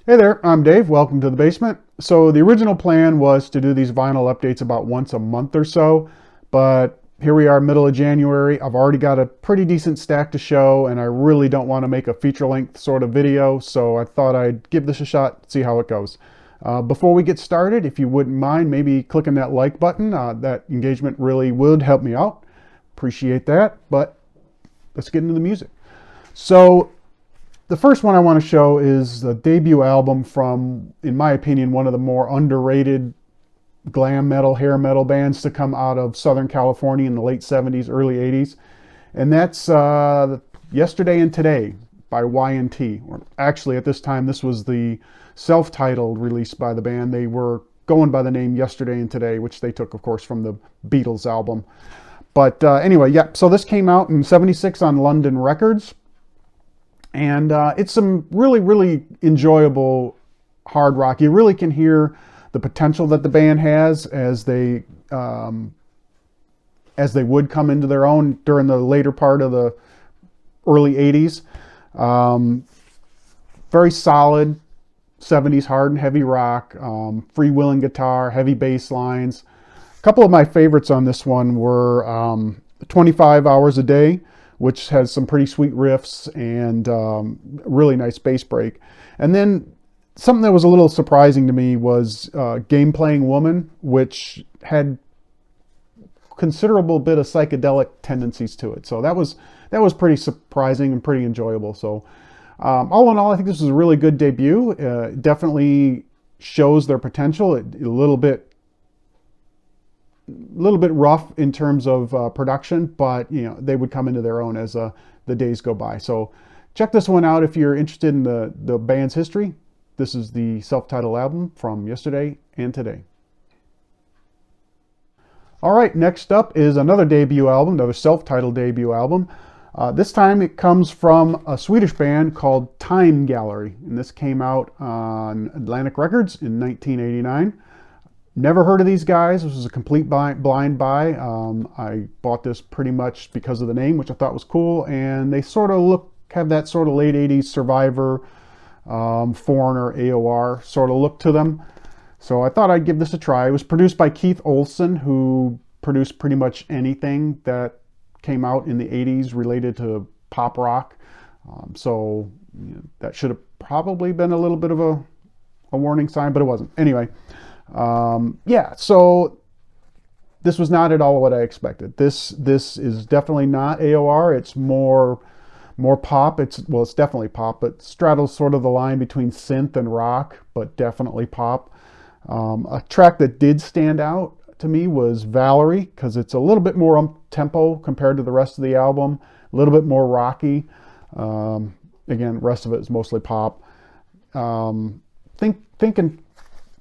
Hey there, I'm Dave. Welcome to the basement. So the original plan was to do these vinyl updates about once a month or so, but here we are, middle of January. I've already got a pretty decent stack to show, and I really don't want to make a feature-length sort of video, so I thought I'd give this a shot, see how it goes. Before we get started, if you wouldn't mind maybe clicking that like button, that engagement really would help me out. Appreciate that, but let's get into the music. So the first one I want to show is the debut album from, in my opinion, one of the more underrated glam metal, hair metal bands to come out of Southern California in the late 70s, early 80s. And that's Yesterday and Today by Y&T. Or actually, at this time, this was the self-titled release by the band. They were going by the name Yesterday and Today, which they took, of course, from the Beatles album. But anyway, yeah, so this came out in 76 on London Records. And it's some really enjoyable hard rock. You really can hear the potential that the band has as they would come into their own during the later part of the early 80s. Very solid 70s hard and heavy rock, freewheeling guitar, heavy bass lines. A couple of my favorites on this one were 25 Hours a Day, which has some pretty sweet riffs and really nice bass break. And then something that was a little surprising to me was Game Playing Woman, which had considerable bit of psychedelic tendencies to it. So that was pretty surprising and pretty enjoyable. So all in all, I think this is a really good debut. Definitely shows their potential. A little bit rough in terms of production, but you know, they would come into their own as the days go by. So check this one out if you're interested in the band's history. This is the self-titled album from Yesterday and Today. All right, next up is another debut album, another self-titled debut album. This time it comes from a Swedish band called Time Gallery, and this came out on Atlantic Records in 1989. Never heard of these guys. This was a complete blind buy. I bought this pretty much because of the name, which I thought was cool, and they sort of have that sort of late 80s Survivor, Foreigner, AOR sort of look to them. So I thought I'd give this a try. It was produced by Keith Olsen, who produced pretty much anything that came out in the 80s related to pop rock. So you know, that should have probably been a little bit of a warning sign, but it wasn't. Anyway. Yeah, so this was not at all what I expected. This is definitely not AOR. It's more pop. It's definitely pop, but straddles sort of the line between synth and rock, but definitely pop. A track that did stand out to me was Valerie, because it's a little bit more up-tempo compared to the rest of the album, a little bit more rocky. Again, the rest of it is mostly pop. Thinking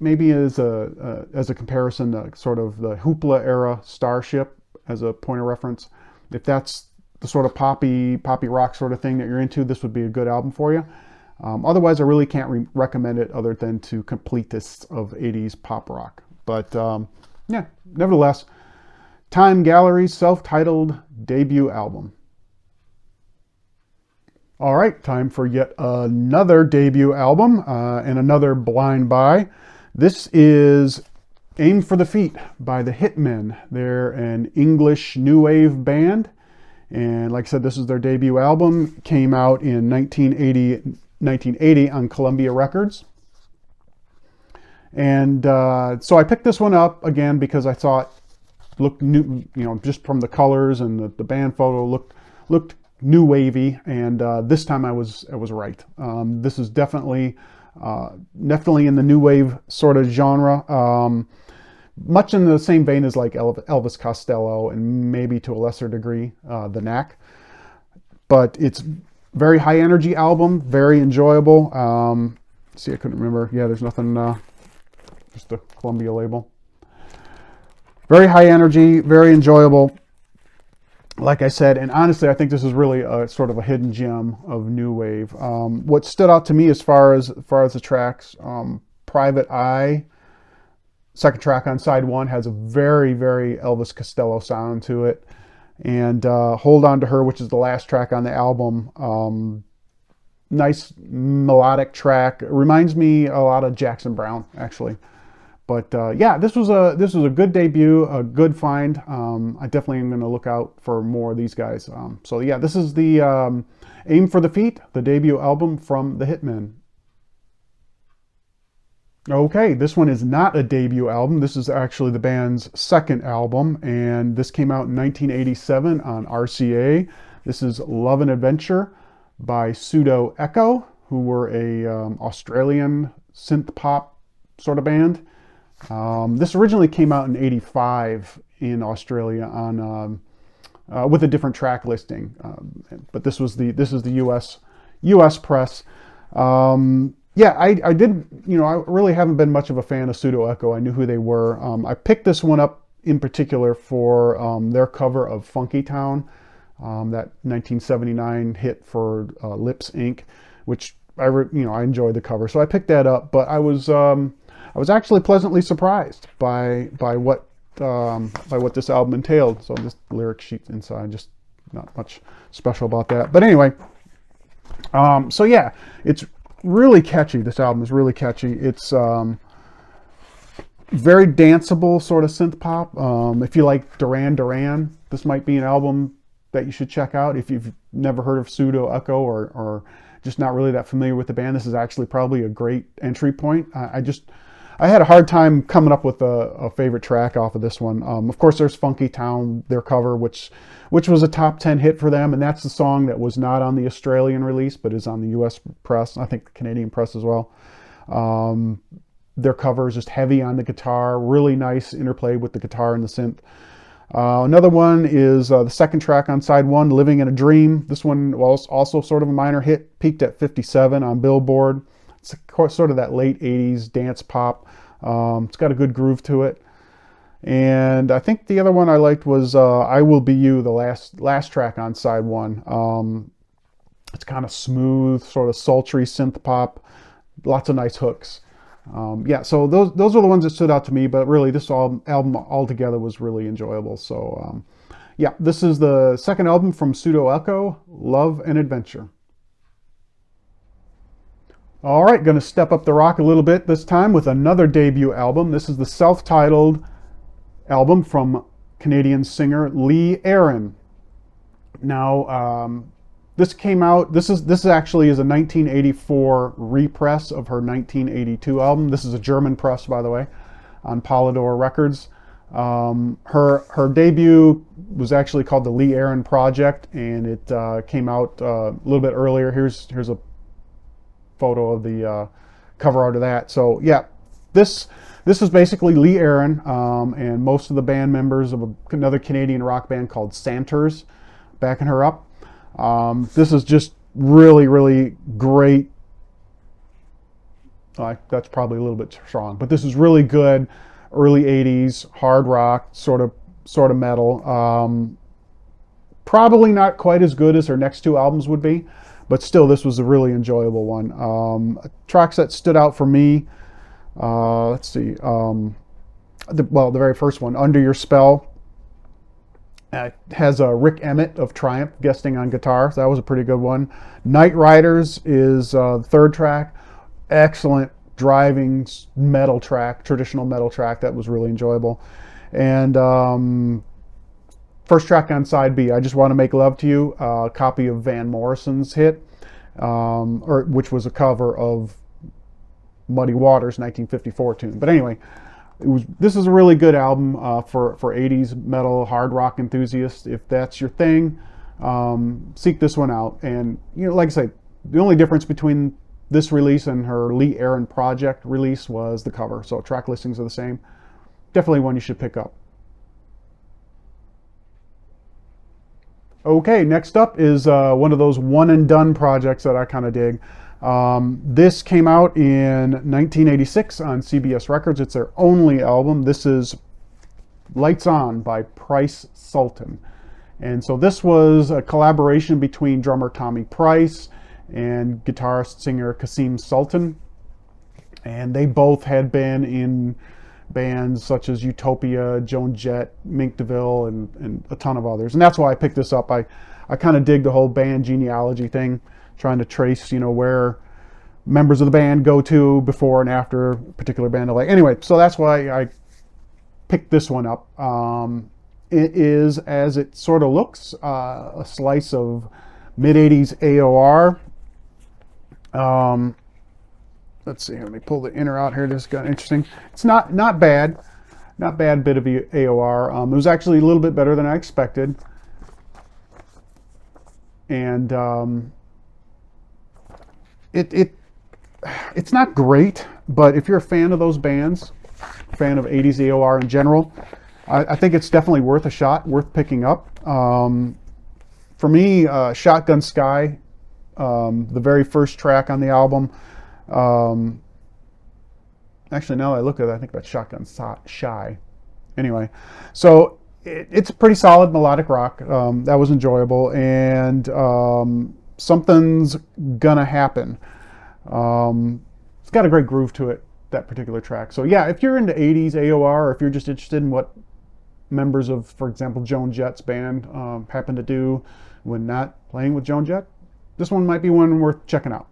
maybe as a comparison to sort of the Hoopla era Starship as a point of reference. If that's the sort of poppy rock sort of thing that you're into, this would be a good album for you. Otherwise, I really can't recommend it other than to completists of 80s pop rock. But yeah, nevertheless, Time Gallery's self-titled debut album. All right, time for yet another debut album and another blind buy. This is Aim for the Feet by the Hitmen. They're an English new wave band. And like I said, this is their debut album. Came out in 1980 on Columbia Records. And so I picked this one up again because I thought looked new, you know, just from the colors and the band photo looked new wavy. And this time I was right. This is definitely in the new wave sort of genre, much in the same vein as like Elvis Costello and maybe to a lesser degree The Knack. But it's very high energy album, very enjoyable. See, I couldn't remember. Yeah, there's nothing, just the Columbia label. Very high energy, very enjoyable. Like I said, and honestly, I think this is really a sort of a hidden gem of new wave. What stood out to me as far as the tracks, Private Eye, second track on side one, has a very Elvis Costello sound to it, and Hold On to Her, which is the last track on the album, nice melodic track. It reminds me a lot of Jackson Browne, actually. But yeah, this was a good debut, a good find. I definitely am going to look out for more of these guys. So yeah, this is the Aim for the Feet, the debut album from the Hitmen. Okay, this one is not a debut album. This is actually the band's second album, and this came out in 1987 on RCA. This is Love and Adventure by Pseudo Echo, who were a Australian synth-pop sort of band. This originally came out in '85 in Australia on with a different track listing, but this is the U.S. press. Yeah, I did. I really haven't been much of a fan of Pseudo Echo. I knew who they were. I picked this one up in particular for their cover of Funky Town, that 1979 hit for Lips Inc., which I enjoyed the cover, so I picked that up. But I was actually pleasantly surprised by what this album entailed. So this lyric sheet inside, just not much special about that. But anyway, so yeah, it's really catchy. This album is really catchy. It's very danceable, sort of synth pop. If you like Duran Duran, this might be an album that you should check out. If you've never heard of Pseudo Echo or just not really that familiar with the band, this is actually probably a great entry point. I had a hard time coming up with a favorite track off of this one. Of course, there's Funky Town, their cover, which was a top 10 hit for them, and that's the song that was not on the Australian release, but is on the U.S. press, I think the Canadian press as well. Their cover is just heavy on the guitar, really nice interplay with the guitar and the synth. Another one is the second track on side one, Living in a Dream. This one was also sort of a minor hit, peaked at 57 on Billboard. It's sort of that late 80s dance pop. It's got a good groove to it. And I think the other one I liked was I Will Be You, the last track on side one. It's kind of smooth, sort of sultry synth pop, lots of nice hooks. Yeah, so those are the ones that stood out to me, but really this album altogether was really enjoyable. So yeah, this is the second album from Pseudo Echo, Love and Adventure. All right, going to step up the rock a little bit this time with another debut album. This is the self-titled album from Canadian singer Lee Aaron. Now, this came out. This actually is a 1984 repress of her 1982 album. This is a German press, by the way, on Polydor Records. Her debut was actually called the Lee Aaron Project, and it came out a little bit earlier. Here's a photo of the cover art of that. So yeah, this is basically Lee Aaron and most of the band members of another Canadian rock band called Santers backing her up. This is just really great. That's probably a little bit strong, but this is really good early 80s hard rock, sort of metal. Probably not quite as good as her next two albums would be, but still, this was a really enjoyable one. Tracks that stood out for me, let's see, the very first one, Under Your Spell, has Rick Emmett of Triumph guesting on guitar, so that was a pretty good one. Night Riders is the third track, excellent driving metal track, traditional metal track, that was really enjoyable. And first track on side B, I Just Want to Make Love to You, a copy of Van Morrison's hit, which was a cover of Muddy Waters' 1954 tune. But anyway, this is a really good album for 80s metal hard rock enthusiasts. If that's your thing, seek this one out. And like I say, the only difference between this release and her Lee Aaron Project release was the cover. So track listings are the same. Definitely one you should pick up. Okay, next up is one of those one and done projects that I kind of dig. This came out in 1986 on CBS Records. It's their only album. This is Lights On by Price Sultan. And so this was a collaboration between drummer Tommy Price and guitarist singer Kasim Sultan. And they both had been in bands such as Utopia, Joan Jett, Mink DeVille, and a ton of others. And that's why I picked this up. I kind of dig the whole band genealogy thing. trying to trace, you know, where members of the band go to before and after a particular band I like. Anyway, so that's why I picked this one up. It is, as it sort of looks, a slice of mid-80s AOR. Let's see, let me pull the inner out here. This is kind of interesting. It's not bad. Not bad bit of AOR. It was actually a little bit better than I expected. And it's not great, but if you're a fan of those bands, fan of 80s AOR in general, I think it's definitely worth a shot, worth picking up. For me, Shotgun Sky, the very first track on the album, actually, now that I look at it, I think that's Shotgun Shy. Anyway, so it's pretty solid melodic rock. That was enjoyable, and something's gonna happen. It's got a great groove to it, that particular track. So yeah, if you're into 80s AOR, or if you're just interested in what members of, for example, Joan Jett's band happen to do when not playing with Joan Jett, this one might be one worth checking out.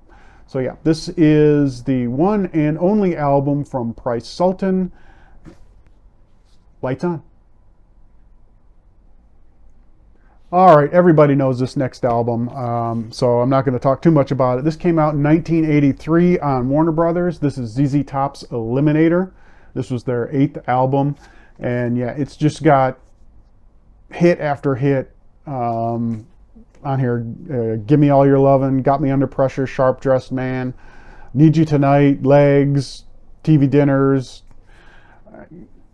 So yeah, this is the one and only album from Price Sultan. Lights on. All right, everybody knows this next album, so I'm not going to talk too much about it. This came out in 1983 on Warner Brothers. This is ZZ Top's Eliminator. This was their 8th album, and yeah, it's just got hit after hit on here. Give Me All Your Lovin', Got Me Under Pressure, Sharp Dressed Man, Need You Tonight, Legs, TV Dinners.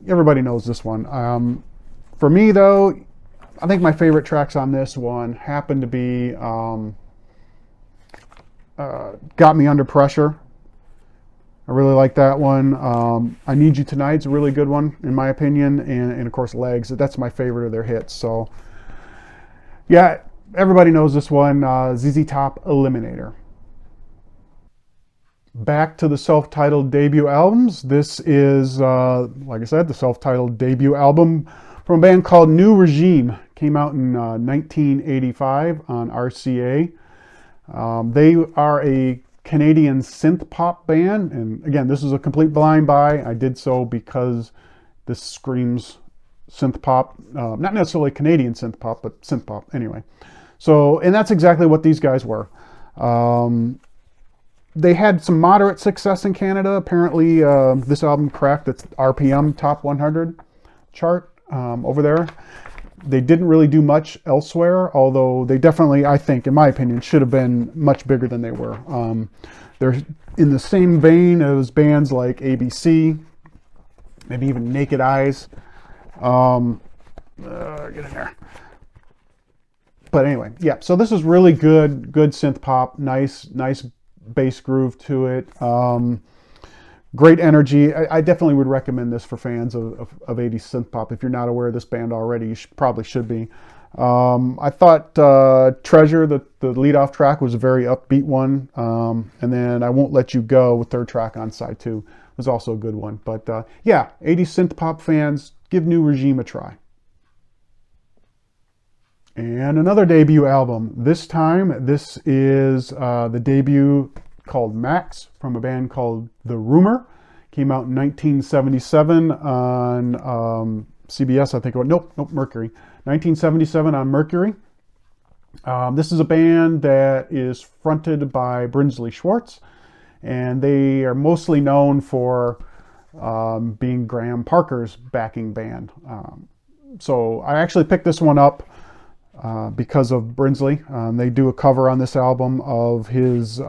Everybody knows this one. For me, though, I think my favorite tracks on this one happen to be Got Me Under Pressure. I really like that one. I Need You Tonight's a really good one, in my opinion. And of course, Legs. That's my favorite of their hits. So, yeah, everybody knows this one. ZZ Top, Eliminator. Back to the self-titled debut albums. This is, like I said, the self-titled debut album from a band called New Regime. Came out in 1985 on RCA. They are a Canadian synth-pop band, and again, this is a complete blind buy. I did so because this screams synth-pop. Not necessarily Canadian synth-pop, but synth-pop anyway. So, and that's exactly what these guys were. They had some moderate success in Canada. Apparently, this album cracked its RPM Top 100 chart over there. They didn't really do much elsewhere, although they definitely, I think, in my opinion, should have been much bigger than they were. They're in the same vein as bands like ABC, maybe even Naked Eyes. Get in there. But anyway, yeah, so this is really good synth pop, nice bass groove to it. Great energy. I definitely would recommend this for fans of 80s synth pop. If you're not aware of this band already, you probably should be. I thought Treasure, the lead-off track, was a very upbeat one. And then I Won't Let You Go, third track on side 2, was also a good one. But yeah, 80s synth pop fans, give New Regime a try. And another debut album. This time, this is the debut called Max from a band called The Rumor. Came out in 1977 on CBS, I think. Nope, Mercury. 1977 on Mercury. This is a band that is fronted by Brinsley Schwartz, and they are mostly known for being Graham Parker's backing band. So I actually picked this one up because of Brinsley. They do a cover on this album of his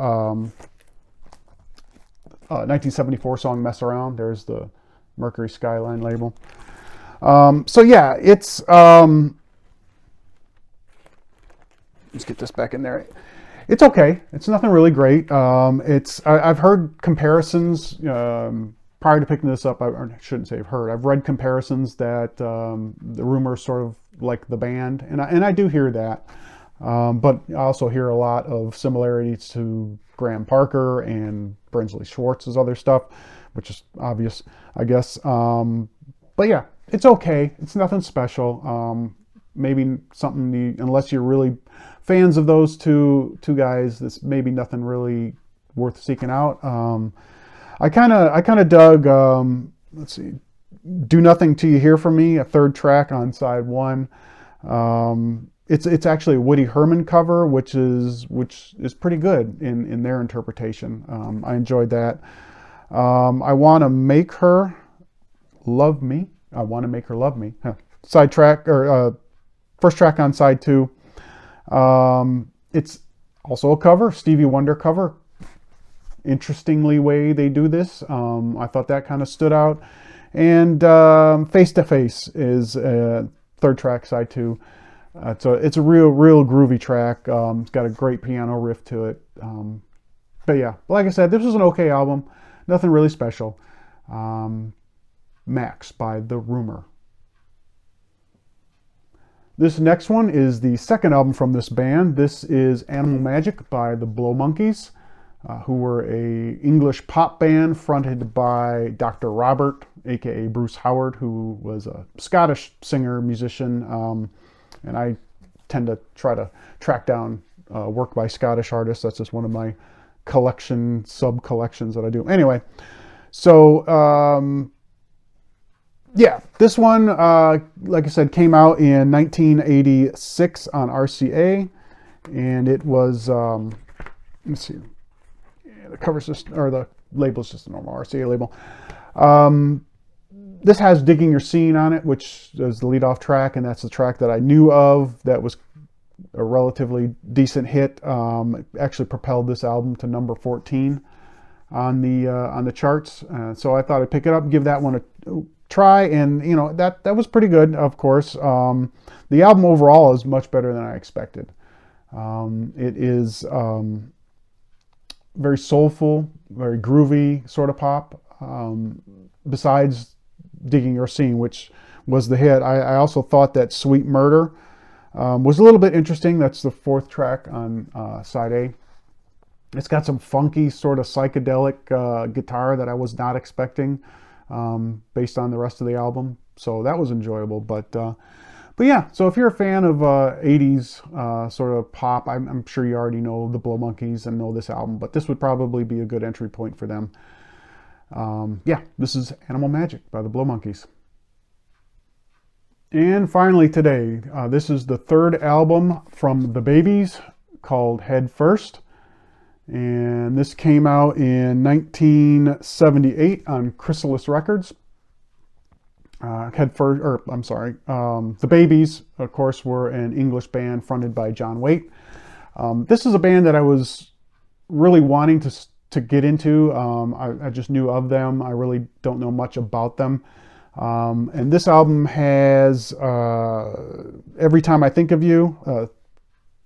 1974 song Mess Around. There's the Mercury Skyline label. So yeah, it's let's get this back in there. It's okay. It's nothing really great. I've heard comparisons prior to picking this up. I shouldn't say I've heard. I've read comparisons that The Rumor is sort of like the band, and I do hear that. But I also hear a lot of similarities to Graham Parker and Brinsley Schwartz's other stuff, which is obvious, I guess. But yeah, it's okay. It's nothing special. Maybe something unless you're really fans of those two guys, this may be nothing really worth seeking out. I kind of dug. Let's see, Do Nothing Till You Hear From Me, a third track on side one. It's actually a Woody Herman cover, which is pretty good in their interpretation. I enjoyed that. I Want to Make Her Love Me. I Want to Make Her Love Me. Side track, or first track on side two. It's also a cover, Stevie Wonder cover. Interestingly way they do this. I thought that kind of stood out. And Face to Face is third track, side two. It's a real groovy track. It's got a great piano riff to it. But yeah, like I said, this was an okay album. Nothing really special. Max by The Rumor. This next one is the second album from this band. This is Animal Magic by the Blow Monkeys, who were a English pop band fronted by Dr. Robert, aka Bruce Howard, who was a Scottish singer, musician, and I tend to try to track down work by Scottish artists. That's just one of my sub-collections that I do. Anyway, so yeah, this one, like I said, came out in 1986 on RCA, and it was, let's see, yeah, the cover system, or the label is just a normal RCA label. This has Digging Your Scene on it, which is the lead-off track, and that's the track that I knew of that was a relatively decent hit. It actually propelled this album to number 14 on the charts. So I thought I'd pick it up and give that one a try, and you know, that was pretty good, of course. The album overall is much better than I expected. It is very soulful, very groovy sort of pop. Besides Digging Your Scene, which was the hit, I also thought that Sweet Murder was a little bit interesting. That's the fourth track on side A. It's got some funky sort of psychedelic guitar that I was not expecting based on the rest of the album. So that was enjoyable. But yeah, so if you're a fan of 80s sort of pop, I'm sure you already know the Blow Monkeys and know this album, but this would probably be a good entry point for them. Yeah, this is Animal Magic by the Blow Monkeys. And finally today, this is the third album from the Babies called Head First. And this came out in 1978 on Chrysalis Records. The Babies, of course, were an English band fronted by John Waite. This is a band that I was really wanting to get into. I just knew of them. I really don't know much about them. And this album has Every Time I Think of You,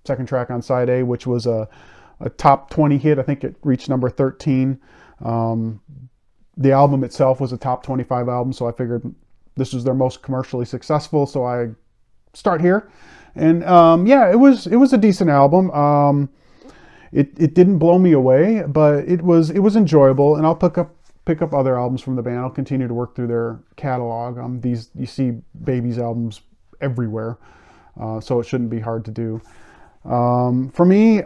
second track on side A, which was a top 20 hit. I think it reached number 13. The album itself was a top 25 album, so I figured this was their most commercially successful, so I start here. And yeah, it was a decent album. It didn't blow me away, but it was enjoyable, and I'll pick up other albums from the band. I'll continue to work through their catalog. You see Babies albums everywhere, so it shouldn't be hard to do. For me,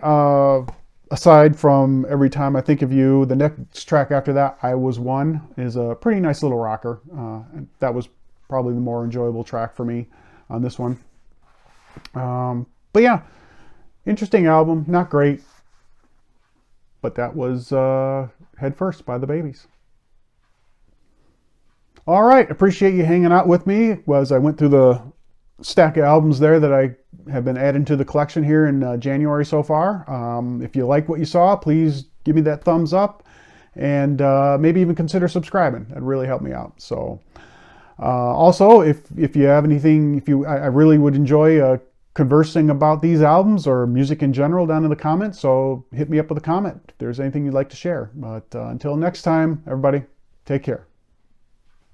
aside from Every Time I Think of You, the next track after that, I Was One, is a pretty nice little rocker. And that was probably the more enjoyable track for me on this one. But yeah, interesting album, not great. But that was Head First by the Babies. All right, appreciate you hanging out with me as I went through the stack of albums there that I have been adding to the collection here in January so far. If you like what you saw, please give me that thumbs up, and maybe even consider subscribing. That'd really help me out. So also, if you have anything, I really would enjoy conversing about these albums or music in general down in the comments. So hit me up with a comment if there's anything you'd like to share. But until next time, everybody, take care.